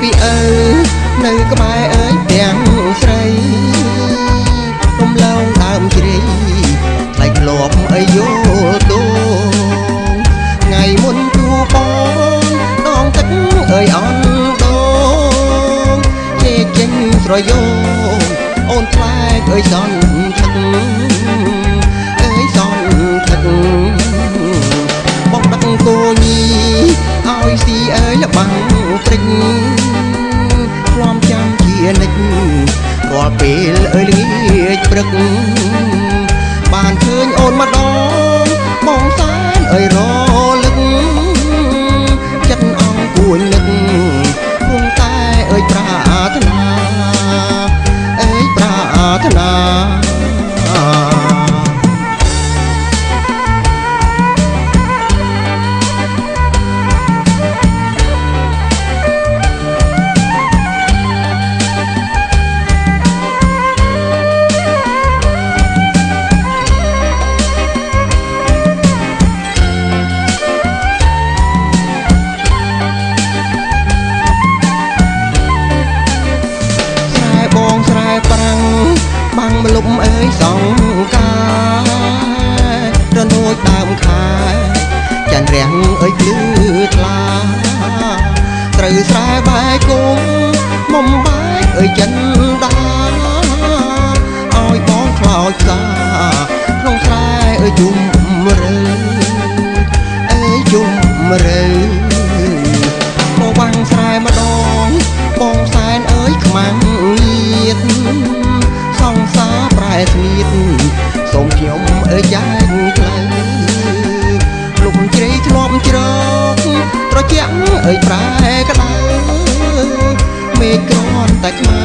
ពីអើនៅក្បែរអើយទាំងស្រីរំលងដើមជ្រៃថ្លៃធ្លាប់អីយោតូថ្ងៃមុនទូបងដងទឹកអើយអន់ដងជែកចេញស្រយោអូនខ្លែកអើយសន់ថឹកអើយសន់ថឹកបងដឹកគោញីឲ្យស៊ីអើយលបាំងព្រិចខ្លាំចាំជានិច្ចរាល់ពេលអើយល្ងាចព្រឹកបានឃើញអូនម្ដងបងសានអើយរលឹកចិត្តអង្គួយនឹកគង់តែអើយប្រាថ្នាអើយប្រាថ្នាបាំងមលុបអើយសងការនោចដើមខែចាន់រាំងអើយភ្លឺថ្លាត្រូវស្រែបែកគុំមុំបែកអើយចិនដាឲ្យបងខ្លោចសាក្នុងស្រែអើយជុំរើអើយជុំរើមកបាំងស្រែម្ដងបងសែនអើយខ្មាំងញៀតសង្សារប្រែស្នៀតសូមខ្ញុំអើយចែកផ្លូវលុំជ្រៃធ្លាប់ជ្រកត្រជាក់អើយប្រែក្តៅមេឃគ្រាន់តែខ្មៅ